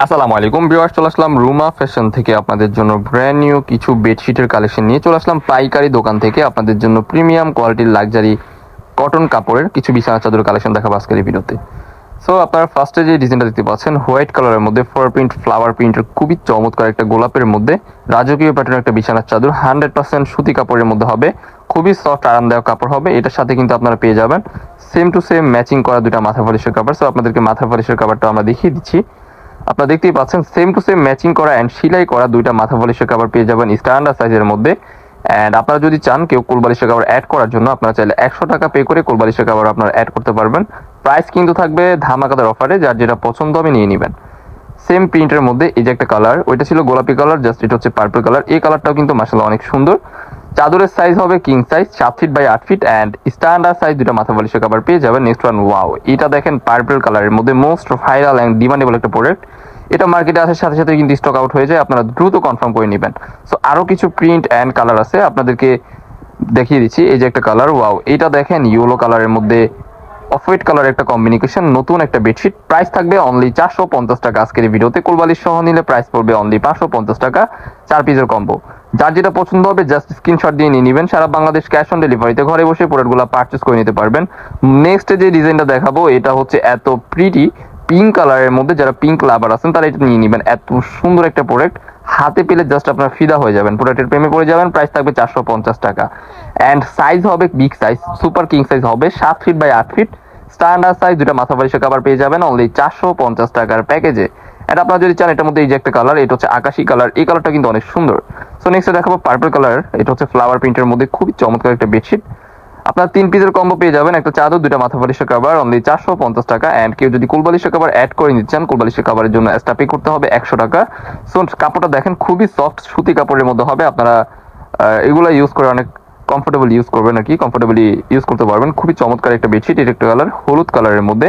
আসসালামু আলাইকুম ভিউয়ার্স, চলে আসলাম রুমা ফ্যাশন থেকে আপনাদের জন্য ব্র্যান্ড নিউ কিছু বেডশিটের কালেকশন নিয়ে চলে আসলাম পাইকারি দোকান থেকে আপনাদের জন্য প্রিমিয়াম কোয়ালিটির লাক্সারি কটন কাপড়ের কিছু বিছানা চাদর কালেকশন দেখাবো আজকের এই ভিডিওতে। সো আপনারা ফার্স্টে যে ডিজাইনটা দেখতে পাচ্ছেন হোয়াইট কালারের মধ্যে ফ্লোর প্রিন্ট ফ্লাওয়ার প্রিন্টের খুবই চমৎকার একটা গোলাপের মধ্যে রাজকীয় প্যাটার্নের একটা বিছানার চাদর 100% সুতি কাপড়ের মধ্যে হবে, খুবই সফট আরামদায়ক কাপড় হবে। এটার সাথে কিন্তু আপনারা পেয়ে যাবেন সেম টু সেম ম্যাচিং করা দুটা মাথা ফালিশের কাপড়। সো আপনাদেরকে মাথা ফালিশের কাপড়টা আমরা দেখিয়ে দিচ্ছি। আপনারা দেখতেই পাচ্ছেন সেম টু সেম ম্যাচিং করা অ্যান্ড সেলাই করা দুইটা মাথা বালিশের কভার পেয়ে যাবেন স্ট্যান্ডার্ড সাইজের মধ্যে। অ্যান্ড আপনারা যদি চান কেউ কোলবালিশের কভার অ্যাড করার জন্য আপনারা চাইলে 100 টাকা পে করে কোলবালিশের কভার আপনারা অ্যাড করতে পারবেন। প্রাইস কিন্তু থাকবে ধামাকাদার অফারে, যার যেটা পছন্দ হবে নিয়ে নেবেন। সেম প্রিন্টের মধ্যে এই যে একটা কালার, ওইটা ছিল গোলাপি কালার, জাস্ট এটা হচ্ছে পার্পল কালার। এই কালারটাও কিন্তু মাশাআল্লাহ অনেক সুন্দর। চাদরের সাইজ হবে king size 7 feet by 8 feet and standard size দুটো মাথা বালিশের কভার পেয়ে যাবেন। নেক্সট ওয়ান, ওয়াও, এটা দেখেন পার্পল কালারের মধ্যে মোস্ট ভাইরাল অ্যান্ড ডিমান্ডেবল একটা প্রোডাক্ট। এটা মার্কেটে আসার সাথে সাথে কিন্তু স্টক আউট হয়ে যায়, আপনারা দ্রুত কনফার্ম করে নেবেন। সো আরো কিছু প্রিন্ট অ্যান্ড কালার আছে, আপনাদেরকে দেখিয়ে দিচ্ছি। এই যে একটা কালার, ওয়াও, এটা দেখেন ইয়েলো কালারের মধ্যে অফ হোয়াইট কালার একটা কম্বিনেশন, নতুন একটা বেডশিট। প্রাইস থাকবে অনলি 450 টাকা আজকের এই ভিডিওতে। কোলবালিশ সহ নিলে প্রাইস পড়বে অনলি 550 টাকা, 4 পিসের কম্বো। যার যেটা পছন্দ হবে জাস্ট স্ক্রিনশট দিয়ে নিয়ে নেবেন। সারা বাংলাদেশ ক্যাশ অন ডেলিভারিতে ঘরে বসে প্রোডাক্টগুলো পারচেস করে নিতে পারবেন। নেক্সট যে ডিজাইনটা দেখাবো এটা হচ্ছে এত প্রিটি পিঙ্ক কালারের মধ্যে, যারা পিঙ্ক লাভার আছেন তারা এটা নিয়ে নেবেন। এত সুন্দর একটা প্রোডাক্ট, হাতে পেলে জাস্ট আপনার ফিদা হয়ে যাবেন, প্রোডাক্টের প্রেমে পড়ে যাবেন। প্রাইস থাকবে 450 টাকা অ্যান্ড সাইজ হবে big size, super king size হবে 7 feet by 8 feet. Standard size দুটা মাথা বালিশের কভার পেয়ে যাবেন অনলি 450 টাকার প্যাকেজে। এটা আপনারা যদি চান এটার মধ্যে এই যে একটা কালার, এটা হচ্ছে আকাশি কালার, এই কালারটা কিন্তু অনেক সুন্দর। সো নেক্সট দেখাবো পার্পল কালার, এটা হচ্ছে ফ্লাওয়ার প্রিন্টের মধ্যে খুবই চমৎকার একটা বেডশিট। আপনার 3 পিসের কম্বো পেয়ে যাবেন, একটা চাদর দুটা মাথা বালিশের কভার অনলি 450 টাকা। অ্যান্ড কেউ যদি কোলবালিশের কভার অ্যাড করে নিতে চান, কোলবালিশের কভারের জন্য এক্সট্রা পে করতে হবে 100 টাকা। সো কাপড়টা দেখেন খুবই সফট সুতি কাপড়ের মধ্যে হবে, আপনারা এগুলো ইউজ করে অনেক কমফোর্টেবল ইউজ করবেন আর কি, কমফোর্টেবলি ইউজ করতে পারবেন। খুবই চমৎকার একটা বেডশিট। এটা একটা কালার হলুদ কালারের মধ্যে,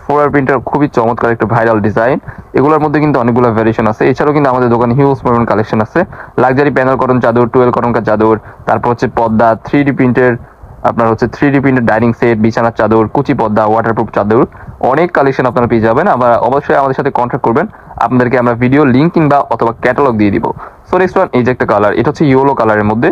ফ্লোরাল প্রিন্টার খুবই চমৎকার একটা ভাইরাল ডিজাইন। এগুলোর মধ্যে কিন্তু অনেকগুলো ভ্যারিয়েশন আছে। এছাড়াও কিন্তু আমাদের দোকানে হিউজ পরিমাণ কালেকশন আছে, লাক্সারি প্যানেল কটন চাদর, 12 কটন চাদর, তারপর হচ্ছে পর্দা, 3D প্রিন্টের আপনার হচ্ছে 3D প্রিন্টের ডাইনিং সেট, বিছানার চাদর, কুচি পর্দা, ওয়াটারপ্রুফ চাদর, অনেক কালেকশন আপনারা পেয়ে যাবেন। আমরা অবশ্যই আমাদের সাথে কন্ট্যাক্ট করবেন, আপনাদেরকে আমরা ভিডিও লিঙ্ক কিংবা অথবা ক্যাটালগ দিয়ে দিব। সো নেক্সট ওয়ান, এই যে একটা কালার, এটা হচ্ছে ইয়েলো কালারের মধ্যে।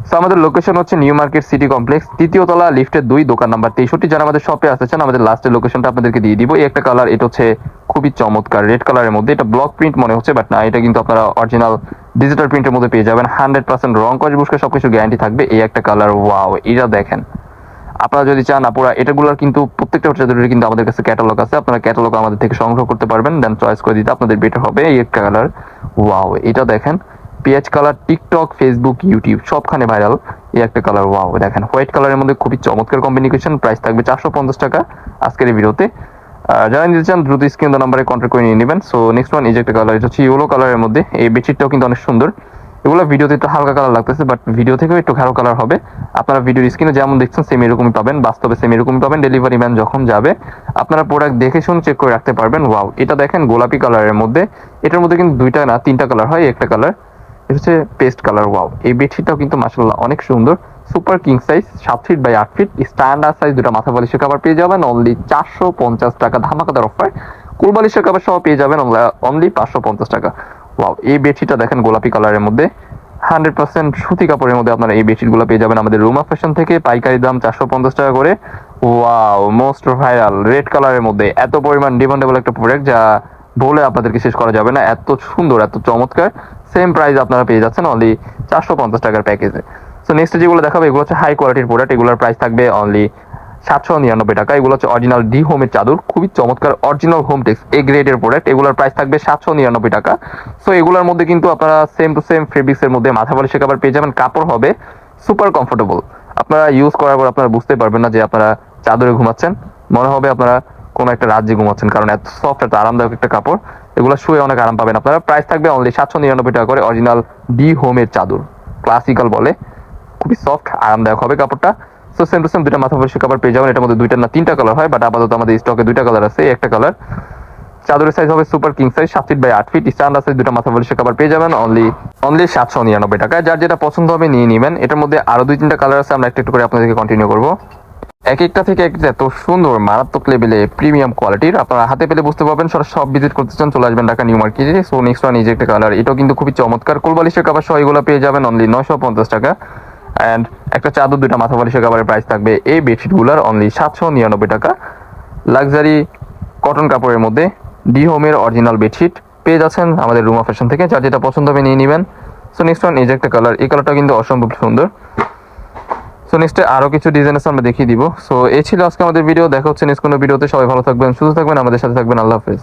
সো আমাদের লোকেশন হচ্ছে নিউ মার্কেট সিটি কমপ্লেক্স, তৃতীয় তলা, লিফটের 2, দোকান নাম্বার 63। যারা আমাদের শপে আসতেছেন আমাদের লাস্টের লোকেশনটা আপনাদেরকে দিয়ে দিব। এই একটা কালার, এটা হচ্ছে খুবই চমৎকার রেড কালারের মধ্যে, এটা ব্লক প্রিন্ট মনে হচ্ছে বাট না, এটা কিন্তু আপনারা অরিজিনাল ডিজিটাল প্রিন্টের মধ্যে পেয়ে যাবেন। 100% রং কস বুস্কা সবকিছু গ্যারান্টি থাকবে। এই একটা কালার, ওয়াও, এটা দেখেন। আপনারা যদি চান আপুরা এটাগুলোর কিন্তু প্রত্যেকটা চাদরের কিন্তু আমাদের কাছে ক্যাটালগ আছে, আপনারা ক্যাটালগ আমাদের থেকে সংগ্রহ করতে পারবেন, দেন চয়েস করে দিতে আপনাদের বেটার হবে। এই একটা কালার, ওয়াও, এটা দেখেন পেঁয়াজ কালার, টিকটক, ফেসবুক, ইউটিউব সবখানে ভাইরাল। এই একটা কালার, ওয়াও, দেখেন হোয়াইট কালারের মধ্যে খুবই চমৎকার কম্বিনেশন। প্রাইস থাকবে 450 টাকা আজকের এই ভিডিওতে। যারা নিতে চান দ্রুত স্ক্রিন নাম্বারে কন্ট্যাক্ট করে নিয়ে নেবেন। সো নেক্সট ওয়ান, এই যে একটা কালার, এটা হচ্ছে ইয়েলো কালারের মধ্যে। এই বেডশিটটাও কিন্তু অনেক সুন্দর। এগুলো ভিডিওতে একটু হালকা কালার লাগতেছে বাট ভিডিও থেকেও একটু গাঢ় কালার হবে। আপনারা ভিডিওর স্ক্রিনে যেমন দেখছেন সেম এরকমই পাবেন, বাস্তবে সেম এরকমই পাবেন। ডেলিভারি ম্যান যখন যাবে আপনারা প্রোডাক্ট দেখে শুনে চেক করে রাখতে পারবেন। ওয়াও, এটা দেখেন গোলাপি কালারের মধ্যে, এটার মধ্যে কিন্তু 2টা না 3টা কালার হয়। একটা কালার এটা হচ্ছে পেস্ট কালার। ওয়াও, এই বেডশিটটাও কিন্তু মাশাআল্লাহ অনেক সুন্দর। Super king size 7 feet by 8 feet, standard size দুটো মাথা বালিশের কভার পেয়ে যাবেন অনলি 450 টাকা, ধামাকাদার অফার। কুল বালিশের কভার সহ পেয়ে যাবেন অনলি 550 টাকা। ওয়াও, এই বেডশিটটা দেখেন গোলাপি কালারের মধ্যে 100% সুতি কাপড়ের মধ্যে আপনারা এই বেডশিটগুলো পেয়ে যাবেন আমাদের রুমা ফ্যাশন থেকে। পাইকারি দাম 450 টাকা করে। ওয়াও, মোস্ট ভাইরাল রেড কালারের মধ্যে এত পরিমাণ ডিমান্ডেবল একটা প্রোডাক্ট যা বলে আপনাদেরকে শেষ করা যাবে না, এত সুন্দর এত চমৎকার। সেম প্রাইস আপনারা পেয়ে যাচ্ছেন অনলি 450 টাকার প্যাকেজে। সো নেক্সট যেগুলো দেখাবো এগুলো হচ্ছে হাই কোয়ালিটির প্রোডাক্ট, এগুলোর প্রাইস থাকবে অনলি 799 টাকা। এগুলো হচ্ছে অরিজিনাল ডি হোমের চাদর, খুবই চমৎকার অরিজিনাল হোম টেক্স এ গ্রেডের প্রোডাক্ট। এগুলোর প্রাইস থাকবে 799 টাকা। সো এগুলোর মধ্যে কিন্তু আপনারা সেম টু সেম ফেব্রিক্স এর মধ্যে মাথা বালিশের কভার পেয়ে যাবেন। কাপড় হবে সুপার কমফোর্টেবল, আপনারা ইউজ করার পর আপনারা বুঝতে পারবেন না যে আপনারা চাদরে ঘুমাচ্ছেন, মনে হবে আপনারা কোনো একটা রাজ্যে ঘুমাচ্ছেন, কারণ এত সফট এত আরামদায়ক একটা কাপড়। এগুলো শুয়ে অনেক আরাম পাবেন আপনারা। প্রাইস থাকবে অনলি 799 টাকা করে। অরিজিনাল ডি হোমের চাদর, ক্লাসিক্যাল বলে, খুবই সফট আরামদায়ক হবে কাপড়টা। সো সেম টু সেম দুইটা মাথা বালিশের কভার পেয়ে যাবেন। এটার মধ্যে 2টা না 3টা কালার হয় বাট আপাতত আমাদের স্টকে 2টা কালার আছে। একটা কালার, চাদরের সাইজ হবে super king size 7 feet by 8 feet, standard size দুটো মাথা বালিশের কভার পেয়ে যাবেন অনলি 799 টাকা। যার যেটা পছন্দ হবে নিয়ে নেবেন। এটার মধ্যে আরো 2-3টা কালার আছে, আমরা একটা একটু করে আপনাদেরকে কন্টিনিউ করবো। এক একটা থেকে একটা এত সুন্দর মারাত্মক লেভেলে প্রিমিয়াম কোয়ালিটির, আপনারা হাতে পেলে বুঝতে পারবেন। সব ভিজিট করতে চান চলে আসবেন ঢাকা নিউ মার্কেটে। সো নেক্সট ওয়ান এই যে একটা কালার, এটাও কিন্তু খুবই চমৎকার। কোলবালিশের কাভার সহ এগুলো পেয়ে যাবেন অনলি 950 টাকা। অ্যান্ড একটা চাদর, দুইটা মাথা বালিশের কাভারের প্রাইস থাকবে এই বেডশিটগুলোর অনলি 799 টাকা। লাক্সারি কটন কাপড়ের মধ্যে ডি হোমের অরিজিনাল বেডশিট পেয়ে যাচ্ছেন আমাদের রুমা ফ্যাশন থেকে। যার যেটা পছন্দ হবে নিয়ে নেবেন। সো নেক্সট ওয়ান এই যে একটা কালার, এই কালারটা কিন্তু অসম্ভব সুন্দর। সো নেক্সটে আরও কিছু ডিজাইন আছে, আমরা দেখিয়ে দিব। সো এই ছিল আজকে আমাদের ভিডিও। দেখা হচ্ছে নেক্সট কোনো ভিডিওতে। সবাই ভালো থাকবেন, সুস্থ থাকবেন, আমাদের সাথে থাকবেন। আল্লাহ হাফেজ।